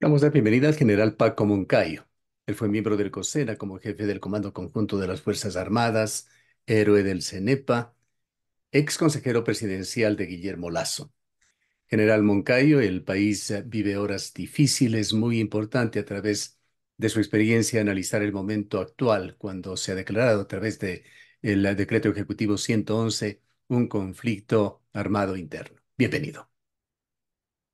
Damos la bienvenida al general Paco Moncayo. Él fue miembro del COSENA como jefe del Comando Conjunto de las Fuerzas Armadas, héroe del CENEPA, ex consejero presidencial de Guillermo Lasso. General Moncayo, el país vive horas difíciles, muy importante a través de su experiencia analizar el momento actual, cuando se ha declarado a través de el decreto ejecutivo 111 un conflicto armado interno. Bienvenido.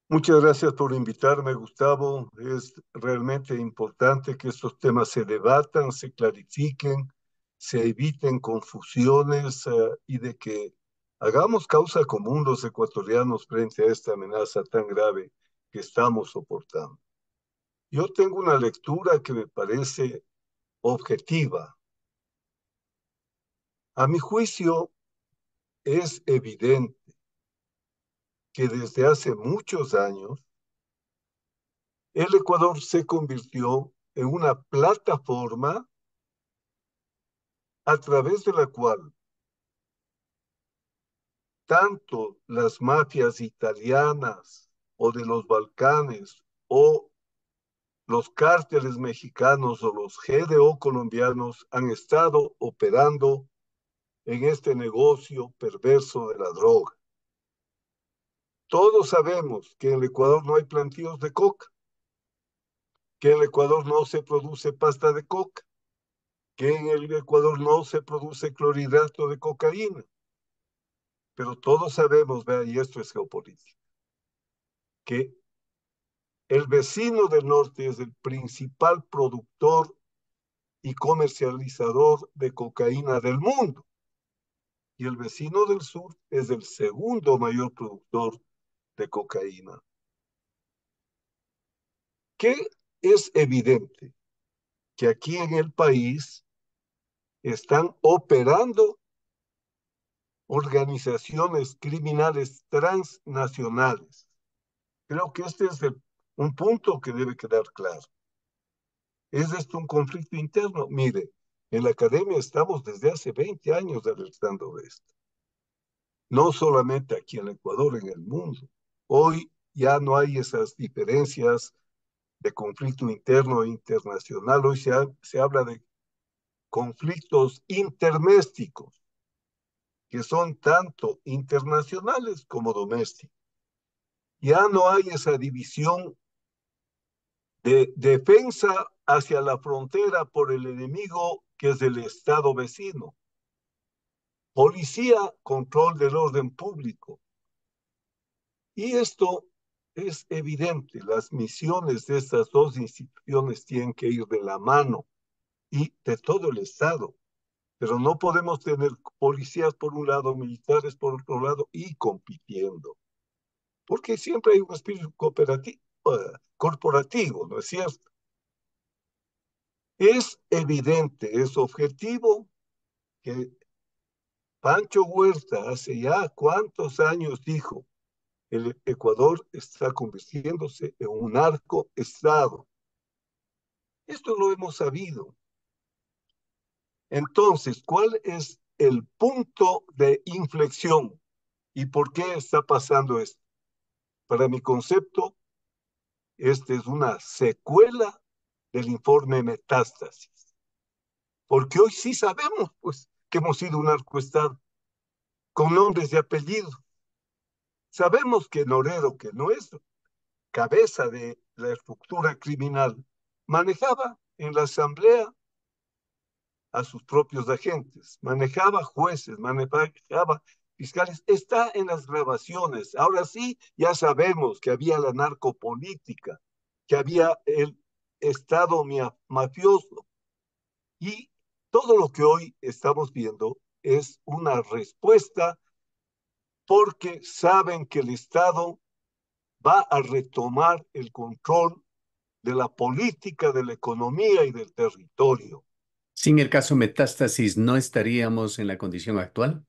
Muchas gracias por invitarme, Gustavo. Es realmente importante que estos temas se debatan, se clarifiquen, se eviten confusiones y de que hagamos causa común los ecuatorianos frente a esta amenaza tan grave que estamos soportando. Yo tengo una lectura que me parece objetiva. A mi juicio, es evidente que desde hace muchos años el Ecuador se convirtió en una plataforma a través de la cual tanto las mafias italianas o de los Balcanes o los cárteles mexicanos o los GDO colombianos han estado operando en este negocio perverso de la droga. Todos sabemos que en el Ecuador no hay plantíos de coca, que en el Ecuador no se produce pasta de coca, que en el Ecuador no se produce clorhidrato de cocaína. Pero todos sabemos, vea, y esto es geopolítica, que el vecino del norte es el principal productor y comercializador de cocaína del mundo. Y el vecino del sur es el segundo mayor productor de cocaína. Que es evidente que aquí en el país están operando organizaciones criminales transnacionales. Creo que este es un punto que debe quedar claro. ¿Es esto un conflicto interno? Mire, en la academia estamos desde hace 20 años alertando de esto. No solamente aquí en Ecuador, en el mundo. Hoy ya no hay esas diferencias de conflicto interno e internacional. Hoy se habla de conflictos intermésticos, que son tanto internacionales como domésticos. Ya no hay esa división de defensa hacia la frontera por el enemigo que es el Estado vecino. Policía, control del orden público. Y esto es evidente, las misiones de estas dos instituciones tienen que ir de la mano y de todo el Estado, pero no podemos tener policías por un lado, militares por otro lado y compitiendo, porque siempre hay un espíritu cooperativo, corporativo, ¿no es cierto? Es evidente, es objetivo que Pancho Huerta hace ya cuántos años dijo, el Ecuador está convirtiéndose en un narcoestado. Esto lo hemos sabido. Entonces, ¿cuál es el punto de inflexión y por qué está pasando esto? Para mi concepto, esta es una secuela del informe Metástasis, porque hoy sí sabemos, pues, que hemos sido un narcoestado con nombres y apellidos. Sabemos que Norero, que no es cabeza de la estructura criminal, manejaba en la asamblea a sus propios agentes, manejaba jueces, manejaba fiscales, está en las grabaciones. Ahora sí, ya sabemos que había la narcopolítica, que había el Estado mafioso y todo lo que hoy estamos viendo es una respuesta porque saben que el Estado va a retomar el control de la política, de la economía y del territorio. Sin el caso Metástasis, ¿no estaríamos en la condición actual?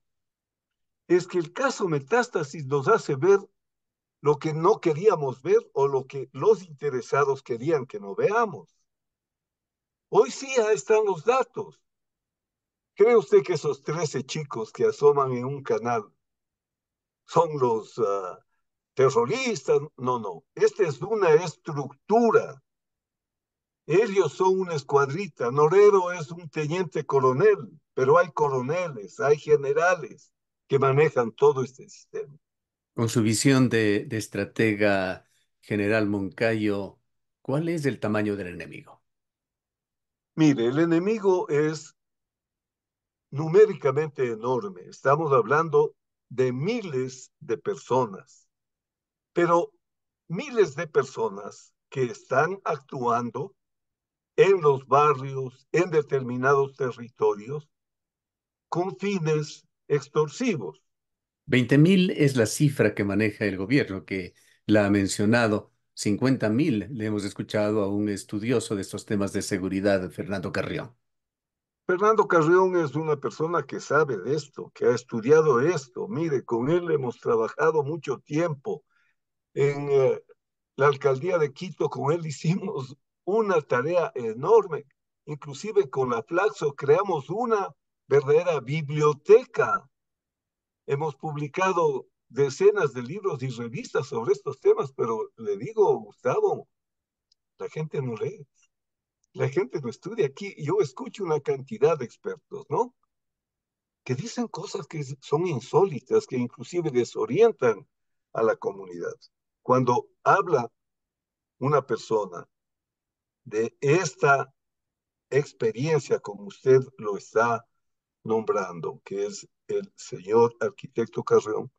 Es que el caso Metástasis nos hace ver lo que no queríamos ver o lo que los interesados querían que no veamos. Hoy sí ya están los datos. ¿Cree usted que esos 13 chicos que asoman en un canal son los terroristas, no, no. Esta es una estructura. Ellos son una escuadrita. Norero es un teniente coronel, pero hay coroneles, hay generales que manejan todo este sistema. Con su visión de estratega general Moncayo, ¿cuál es el tamaño del enemigo? Mire, el enemigo es numéricamente enorme. Estamos hablando de miles de personas, pero miles de personas que están actuando en los barrios, en determinados territorios, con fines extorsivos. 20.000 es la cifra que maneja el gobierno, que la ha mencionado. 50.000 le hemos escuchado a un estudioso de estos temas de seguridad, Fernando Carrión. Fernando Carrión es una persona que sabe de esto, que ha estudiado esto. Mire, con él hemos trabajado mucho tiempo. En la alcaldía de Quito, con él hicimos una tarea enorme. Inclusive con la Flaxo creamos una verdadera biblioteca. Hemos publicado decenas de libros y revistas sobre estos temas, pero le digo, Gustavo, la gente no lee, la gente no estudia. Aquí yo escucho una cantidad de expertos, ¿no? Que dicen cosas que son insólitas, que inclusive desorientan a la comunidad. Cuando habla una persona de esta experiencia, como usted lo está nombrando, que es el señor arquitecto Carreón,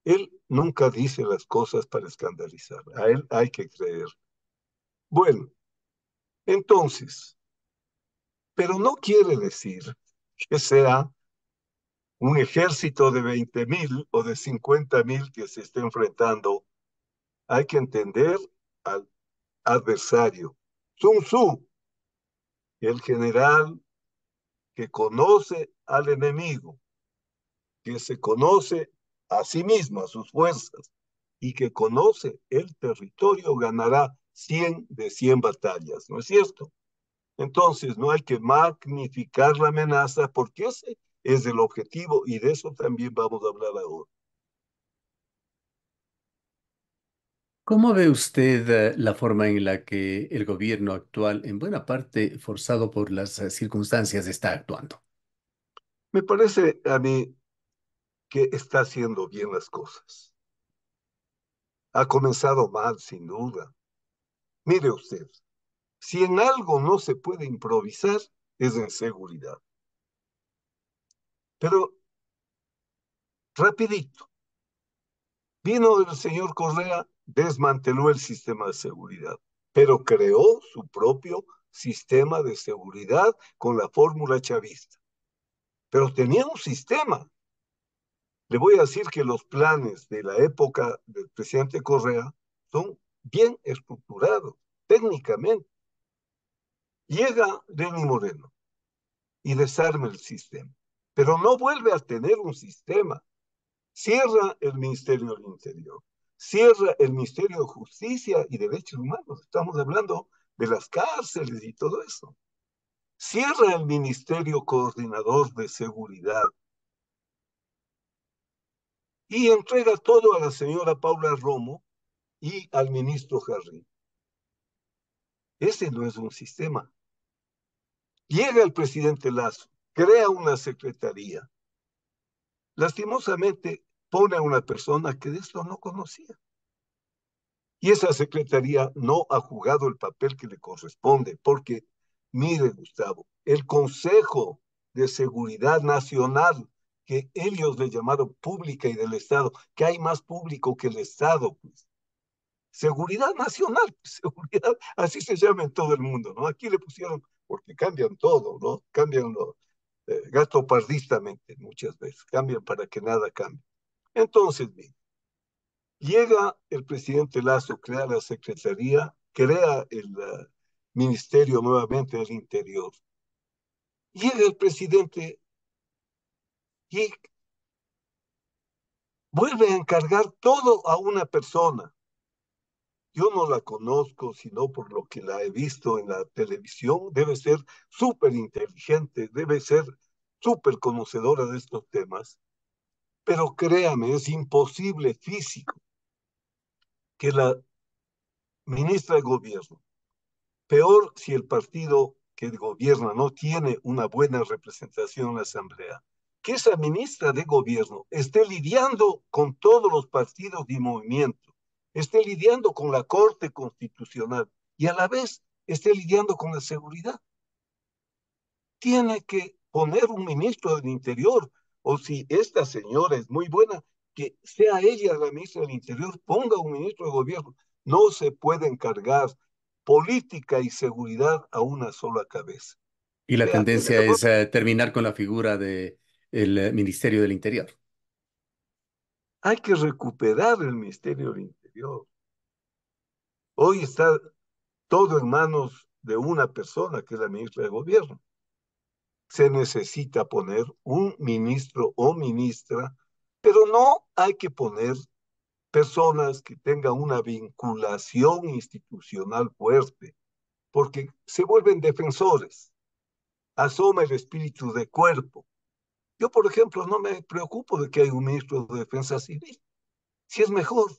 él nunca dice las cosas para escandalizar. A él hay que creer. Bueno, entonces, pero no quiere decir que sea un ejército de 20.000 o de 50.000 que se esté enfrentando. Hay que entender al adversario. Sun Tzu, el general que conoce al enemigo, que se conoce a sí mismo, a sus fuerzas, y que conoce el territorio, ganará 100 de 100 batallas, ¿no es cierto? Entonces, no hay que magnificar la amenaza porque ese es el objetivo y de eso también vamos a hablar ahora. ¿Cómo ve usted la forma en la que el gobierno actual, en buena parte forzado por las circunstancias, está actuando? Me parece a mí que está haciendo bien las cosas. Ha comenzado mal, sin duda. Mire usted, si en algo no se puede improvisar, es en seguridad. Pero rapidito, vino el señor Correa, desmanteló el sistema de seguridad, pero creó su propio sistema de seguridad con la fórmula chavista. Pero tenía un sistema. Le voy a decir que los planes de la época del presidente Correa son bien estructurados técnicamente. Llega Lenny Moreno y desarma el sistema, pero no vuelve a tener un sistema. Cierra el Ministerio del Interior, cierra el Ministerio de Justicia y Derechos Humanos. Estamos hablando de las cárceles y todo eso. Cierra el Ministerio Coordinador de Seguridad y entrega todo a la señora Paula Romo y al ministro Jarrín. Ese no es un sistema. Llega el presidente Lazo, crea una secretaría. Lastimosamente pone a una persona que de esto no conocía. Y esa secretaría no ha jugado el papel que le corresponde, porque, mire, Gustavo, el Consejo de Seguridad Nacional, que ellos le llamaron pública y del Estado, que hay más público que el Estado, pues. Seguridad Nacional, pues, seguridad, así se llama en todo el mundo, ¿no? Aquí le pusieron, porque cambian todo, ¿no? Cambian lo, gato pardistamente muchas veces, cambian para que nada cambie. Entonces, mire, llega el presidente Lazo, crea la Secretaría, crea el Ministerio nuevamente del Interior. Llega el presidente y vuelve a encargar todo a una persona. Yo no la conozco, sino por lo que la he visto en la televisión. Debe ser súper inteligente, debe ser súper conocedora de estos temas. Pero créame, es imposible físico. que la ministra de gobierno. Peor si el partido que gobierna no tiene una buena representación en la Asamblea. Que esa ministra de gobierno esté lidiando con todos los partidos y movimientos, esté lidiando con la Corte Constitucional y a la vez esté lidiando con la seguridad. Tiene que poner un ministro del Interior, o si esta señora es muy buena, que sea ella la ministra del Interior, ponga un ministro de gobierno. No se puede encargar política y seguridad a una sola cabeza. Y la Vea, tendencia es terminar con la figura de el Ministerio del Interior. hay que recuperar el Ministerio del Interior. Hoy está todo en manos de una persona que es la ministra de Gobierno. Se necesita poner un ministro o ministra, pero no hay que poner personas que tengan una vinculación institucional fuerte, porque se vuelven defensores, asoma el espíritu de cuerpo. Yo, por ejemplo, no me preocupo de que haya un ministro de Defensa Civil, si es mejor,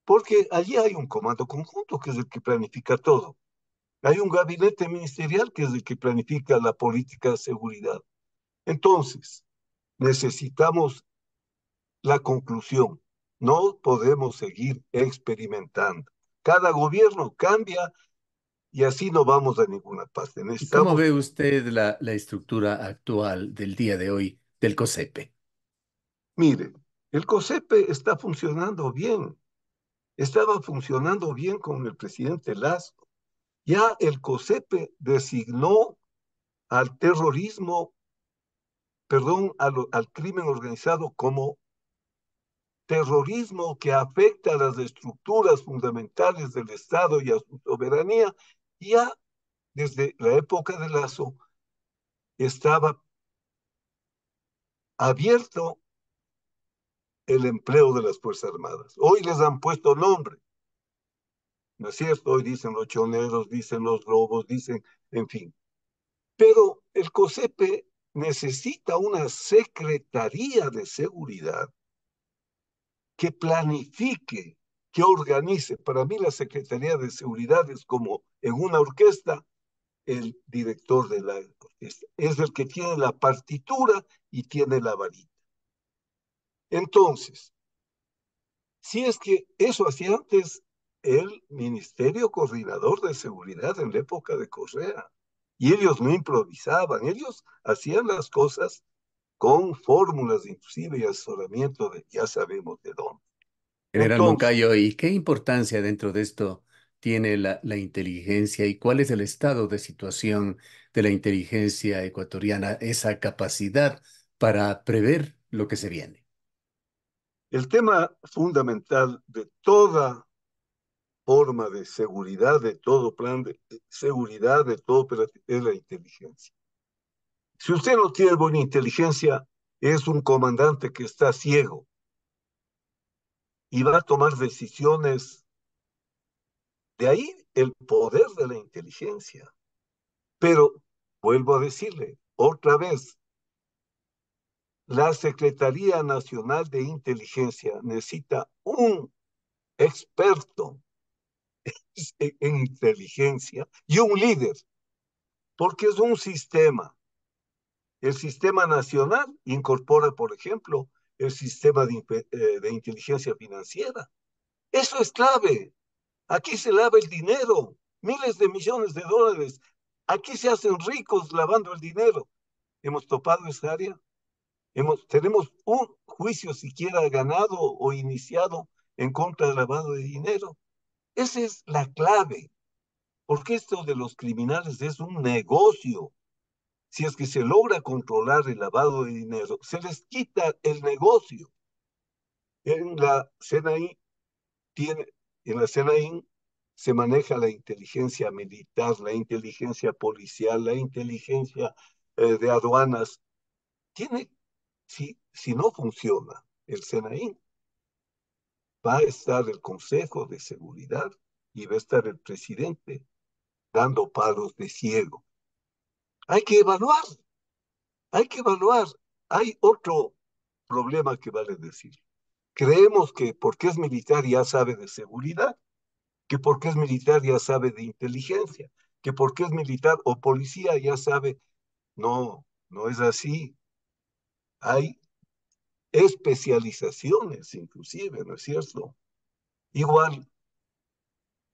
porque allí hay un comando conjunto que es el que planifica todo. Hay un gabinete ministerial que es el que planifica la política de seguridad. Entonces, necesitamos la conclusión. No podemos seguir experimentando. Cada gobierno cambia y así no vamos a ninguna parte. ¿Y cómo Necesitamos, ve usted la estructura actual del día de hoy del COSEPE? mire, el COSEPE está funcionando bien. Estaba funcionando bien con el presidente Lazo. Ya el COSEPE designó al terrorismo, perdón, al crimen organizado como terrorismo que afecta a las estructuras fundamentales del Estado y a su soberanía. Ya desde la época de Lazo estaba abierto el empleo de las Fuerzas Armadas. Hoy les han puesto nombre, ¿no es cierto? Hoy dicen los choneros, dicen los lobos, dicen, en fin. Pero el COSEPE necesita una secretaría de seguridad que planifique, que organice. Para mí la Secretaría de Seguridad es como en una orquesta, el director de la orquesta. Es el que tiene la partitura y tiene la varita. Entonces, si es que eso hacía antes el Ministerio Coordinador de Seguridad en la época de Correa. Y ellos no improvisaban, ellos hacían las cosas con fórmulas inclusive y asesoramiento de ya sabemos de dónde. General Entonces, Moncayo, ¿y qué importancia dentro de esto tiene la inteligencia y cuál es el estado de situación de la inteligencia ecuatoriana, esa capacidad para prever lo que se viene? el tema fundamental de toda forma de seguridad, de todo plan de seguridad, de todo operativo, es la inteligencia. Si usted no tiene buena inteligencia, es un comandante que está ciego y va a tomar decisiones. De ahí el poder de la inteligencia. Pero vuelvo a decirle otra vez, la Secretaría Nacional de Inteligencia necesita un experto en inteligencia y un líder, porque es un sistema. El sistema nacional incorpora, por ejemplo, el sistema de inteligencia financiera. Eso es clave. Aquí se lava el dinero, miles de millones de dólares. Aquí se hacen ricos lavando el dinero. ¿Hemos topado esa área? ¿Tenemos un juicio siquiera ganado o iniciado en contra del lavado de dinero? Esa es la clave, porque esto de los criminales es un negocio. Si es que se logra controlar el lavado de dinero, se les quita el negocio. En la CNI tiene, en la CNI se maneja la inteligencia militar, la inteligencia policial, la inteligencia de aduanas. Tiene, si no funciona el CNI, va a estar el Consejo de Seguridad y va a estar el presidente dando palos de ciego. Hay que evaluar, hay que evaluar. Hay otro problema que vale decir. Creemos que porque es militar ya sabe de seguridad, que porque es militar ya sabe de inteligencia, que porque es militar o policía ya sabe. No, no es así. Hay especializaciones inclusive, ¿no es cierto? Igual,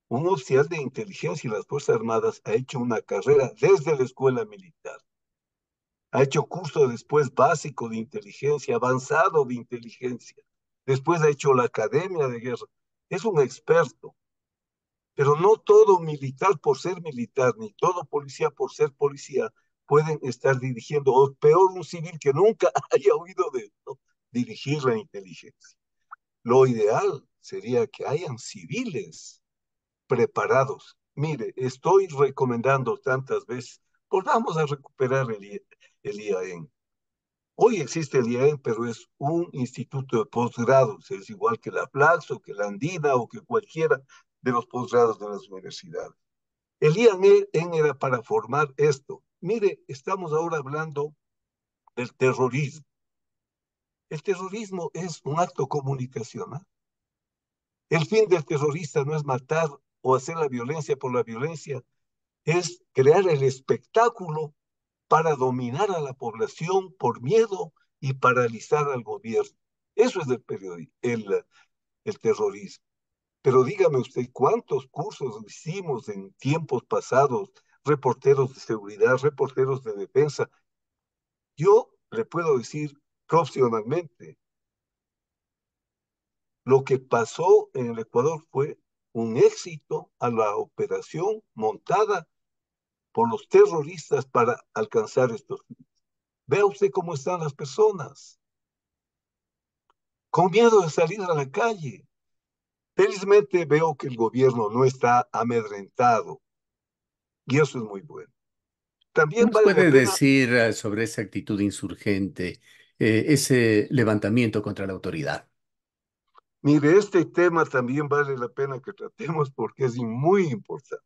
un oficial de inteligencia y las Fuerzas Armadas ha hecho una carrera desde la escuela militar. Ha hecho curso después básico de inteligencia, avanzado de inteligencia. Después ha hecho la academia de guerra. Es un experto. Pero no todo militar por ser militar, ni todo policía por ser policía, pueden estar dirigiendo, o peor, un civil que nunca haya oído de esto, dirigir la inteligencia. Lo ideal sería que hayan civiles preparados. Mire, estoy recomendando tantas veces, volvamos a recuperar el IAEN. Hoy existe el IAEN, pero es un instituto de posgrados, es igual que la Flaxo, que la Andina o que cualquiera de los posgrados de las universidades. El IAEN era para formar esto. Mire, estamos ahora hablando del terrorismo. El terrorismo es un acto comunicacional. El fin del terrorista no es matar o hacer la violencia por la violencia, es crear el espectáculo para dominar a la población por miedo y paralizar al gobierno. Eso es el terrorismo. Pero dígame usted, ¿cuántos cursos hicimos en tiempos pasados? Reporteros de seguridad, reporteros de defensa. Yo le puedo decir profesionalmente, lo que pasó en el Ecuador fue un éxito a la operación montada por los terroristas para alcanzar estos fines. Vea usted cómo están las personas, con miedo de salir a la calle. Felizmente veo que el gobierno no está amedrentado y eso es muy bueno. ¿Qué También nos vale la puede pena, decir sobre esa actitud insurgente, ese levantamiento contra la autoridad? mire, este tema también vale la pena que tratemos porque es muy importante.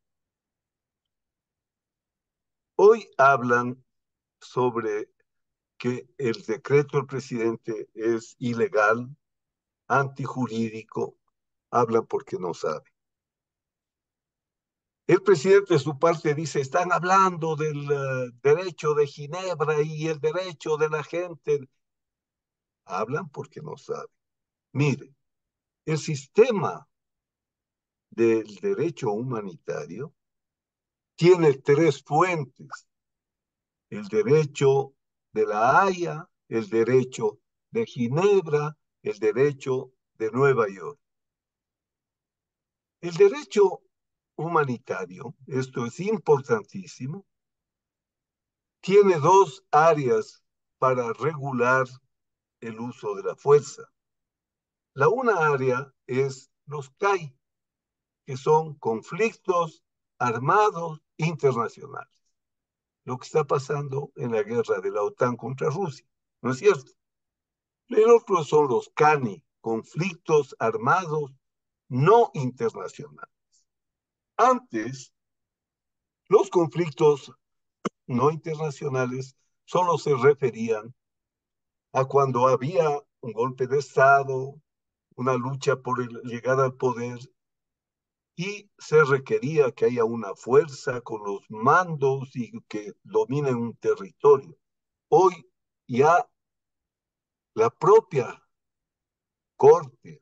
Hoy hablan sobre que el decreto del presidente es ilegal, antijurídico, hablan porque no saben. El presidente de su parte dice, están hablando del derecho de Ginebra y el derecho de la gente. Hablan porque no saben. Mire, el sistema del derecho humanitario tiene tres fuentes: el derecho de la Haya, el derecho de Ginebra, el derecho de Nueva York. El derecho humanitario, esto es importantísimo, tiene dos áreas para regular el uso de la fuerza. La una área es los CAI, que son conflictos armados internacionales. Lo que está pasando en la guerra de la OTAN contra Rusia, ¿no es cierto? El otro son los CANI, conflictos armados no internacionales. Antes, los conflictos no internacionales solo se referían a cuando había un golpe de Estado, una lucha por llegar al poder y se requería que haya una fuerza con los mandos y que domine un territorio. Hoy ya la propia Corte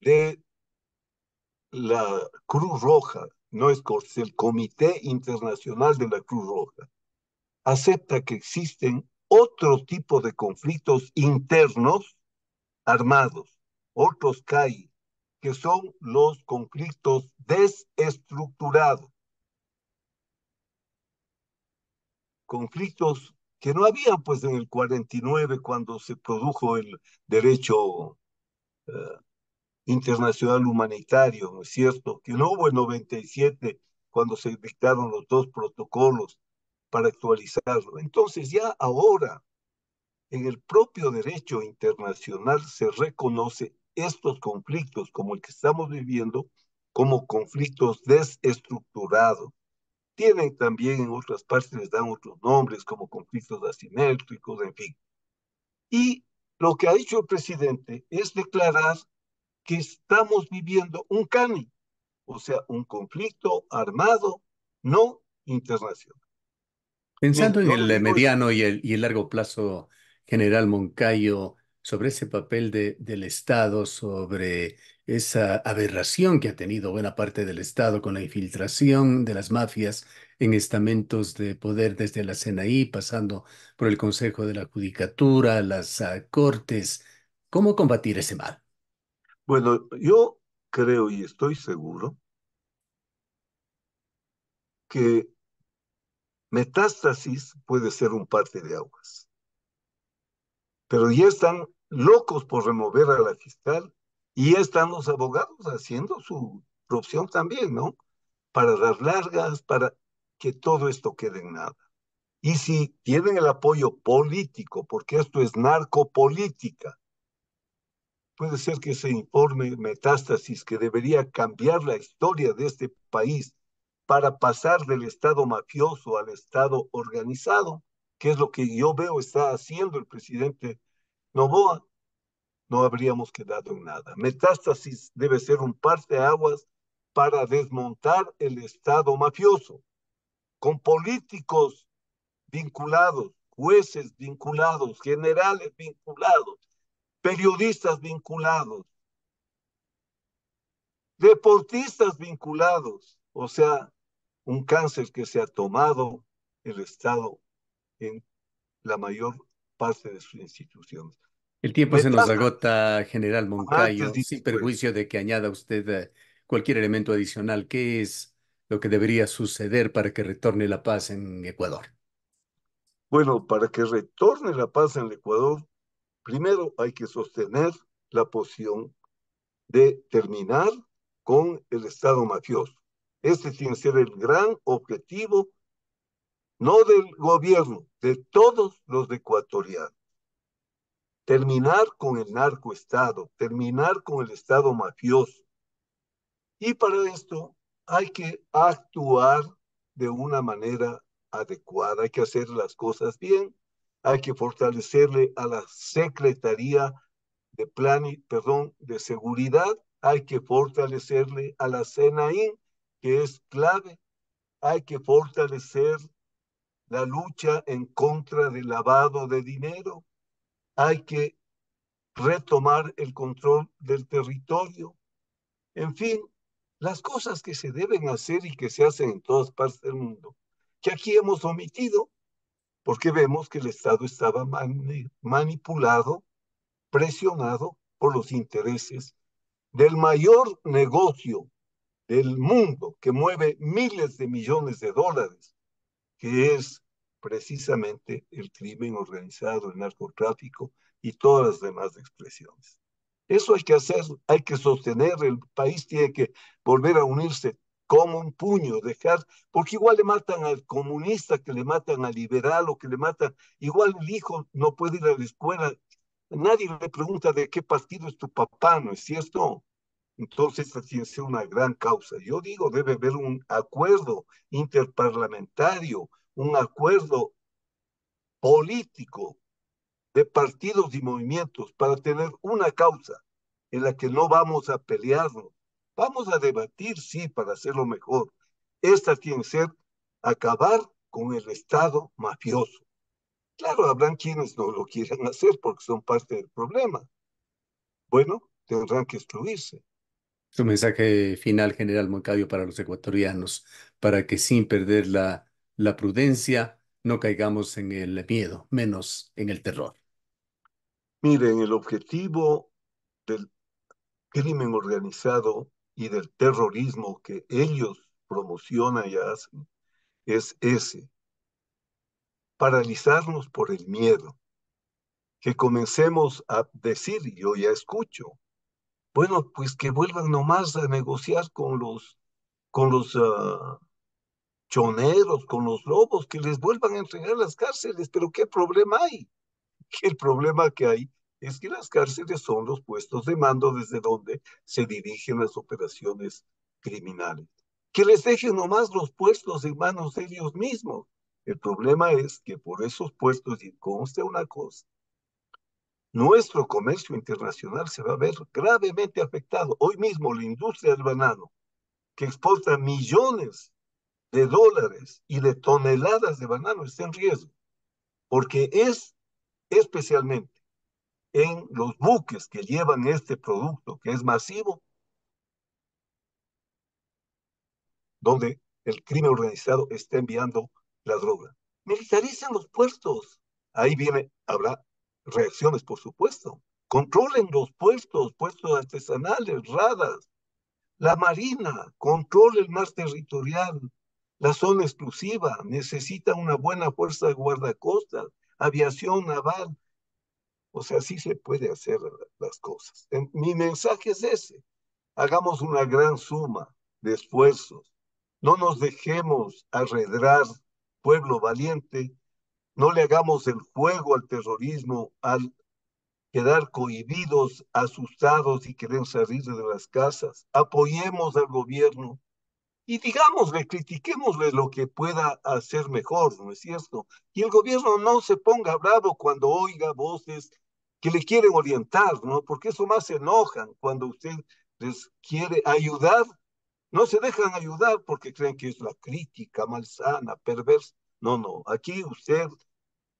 de la Cruz Roja, no es Corte, es el Comité Internacional de la Cruz Roja, acepta que existen otro tipo de conflictos internos armados, otros CAI, que son los conflictos desestructurados, conflictos que no habían pues en el 49 cuando se produjo el derecho eh, internacional humanitario, ¿no es cierto? Que no hubo en 97 cuando se dictaron los dos protocolos para actualizarlo. Entonces ya ahora en el propio derecho internacional se reconoce estos conflictos como el que estamos viviendo como conflictos desestructurados. Tienen también en otras partes, les dan otros nombres como conflictos asimétricos, en fin. Y Lo que ha hecho el presidente es declarar que estamos viviendo un CANI, o sea, un conflicto armado no internacional. Mire, Pensando en yo le el digo esto. mediano y el largo plazo, General Moncayo, sobre ese papel del Estado, sobre esa aberración que ha tenido buena parte del Estado con la infiltración de las mafias en estamentos de poder desde la CNI, pasando por el Consejo de la Judicatura, las Cortes. ¿Cómo combatir ese mal? Bueno, yo creo y estoy seguro que Metástasis puede ser un parte de aguas, pero ya están locos por remover a la fiscal y ya están los abogados haciendo su opción también, ¿no? Para dar largas, para que todo esto quede en nada. Y si tienen el apoyo político, porque esto es narcopolítica, puede ser que ese informe Metástasis, que debería cambiar la historia de este país para pasar del Estado mafioso al Estado organizado, que es lo que yo veo está haciendo el presidente Novoa, no habríamos quedado en nada. Metástasis debe ser un parteaguas para desmontar el Estado mafioso, con políticos vinculados, jueces vinculados, generales vinculados, periodistas vinculados, deportistas vinculados, o sea, un cáncer que se ha tomado el Estado en la mayor parte de sus instituciones. El tiempo se nos Metástasis agota, General antes Moncayo, y sin después. perjuicio de que añada usted cualquier elemento adicional. ¿Qué es lo que debería suceder para que retorne la paz en Ecuador? Bueno, para que retorne la paz en el Ecuador, primero hay que sostener la posición de terminar con el Estado mafioso. Este tiene que ser el gran objetivo, no del gobierno, de todos los ecuatorianos. Terminar con el narcoestado, terminar con el Estado mafioso. Y para esto hay que actuar de una manera adecuada, hay que hacer las cosas bien, hay que fortalecerle a la Secretaría de de Seguridad, hay que fortalecerle a la CNI, que es clave, hay que fortalecer la lucha en contra del lavado de dinero, hay que retomar el control del territorio, en fin, las cosas que se deben hacer y que se hacen en todas partes del mundo, que aquí hemos omitido porque vemos que el Estado estaba manipulado, presionado por los intereses del mayor negocio del mundo que mueve miles de millones de dólares, que es precisamente el crimen organizado, el narcotráfico y todas las demás expresiones. Eso hay que hacer, hay que sostener, el país tiene que volver a unirse como un puño, dejar, porque igual le matan al comunista, que le matan al liberal o que le matan, igual el hijo no puede ir a la escuela, nadie le pregunta de qué partido es tu papá, ¿no es cierto? Entonces, esta tiene que ser una gran causa. Yo digo, debe haber un acuerdo interparlamentario, un acuerdo político de partidos y movimientos para tener una causa en la que no vamos a pelearnos. Vamos a debatir, sí, para hacerlo mejor. Esta tiene que ser acabar con el Estado mafioso. Claro, habrán quienes no lo quieran hacer porque son parte del problema. Bueno, tendrán que excluirse. Su mensaje final, General Moncayo, para los ecuatorianos, para que sin perder la prudencia no caigamos en el miedo, menos en el terror. Miren, el objetivo del crimen organizado y del terrorismo que ellos promocionan y hacen es ese, paralizarnos por el miedo, que comencemos a decir, y yo ya escucho, bueno, pues que vuelvan nomás a negociar con los choneros, con los lobos, que les vuelvan a entregar las cárceles, pero ¿qué problema hay? Que el problema que hay es que las cárceles son los puestos de mando desde donde se dirigen las operaciones criminales. Que les dejen nomás los puestos en manos de ellos mismos. El problema es que por esos puestos, y conste una cosa, nuestro comercio internacional se va a ver gravemente afectado. Hoy mismo la industria del banano, que exporta millones de dólares y de toneladas de banano, está en riesgo, porque es especialmente en los buques que llevan este producto, que es masivo, donde el crimen organizado está enviando la droga. Militaricen los puertos. Ahí viene, habrá reacciones, por supuesto. Controlen los puertos, puertos artesanales, radas. La Marina controla el mar territorial. La zona exclusiva necesita una buena fuerza de guardacostas, aviación naval. O sea, sí se puede hacer las cosas. Mi mensaje es ese. Hagamos una gran suma de esfuerzos. No nos dejemos arredrar, pueblo valiente. No le hagamos el juego al terrorismo, al quedar cohibidos, asustados y querer salir de las casas. Apoyemos al gobierno y digámosle, critiquémosle lo que pueda hacer mejor, ¿no es cierto? Y el gobierno no se ponga bravo cuando oiga voces que le quieren orientar, ¿no? Porque eso más se enojan cuando usted les quiere ayudar. No se dejan ayudar porque creen que es la crítica malsana, perversa. No, no, aquí usted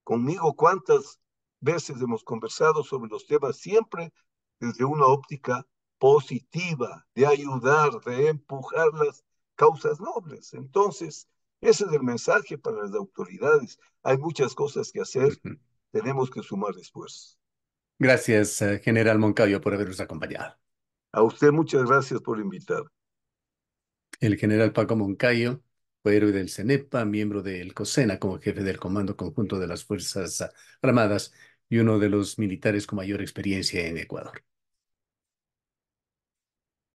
conmigo, ¿cuántas veces hemos conversado sobre los temas? Siempre desde una óptica positiva, de ayudar, de empujar las causas nobles. Entonces, ese es el mensaje para las autoridades. Hay muchas cosas que hacer, Ujú. tenemos que sumar esfuerzos. Gracias, general Moncayo, por habernos acompañado. A usted muchas gracias por invitar. El general Paco Moncayo fue héroe del CENEPA, miembro del COSENA como jefe del Comando Conjunto de las Fuerzas Armadas y uno de los militares con mayor experiencia en Ecuador.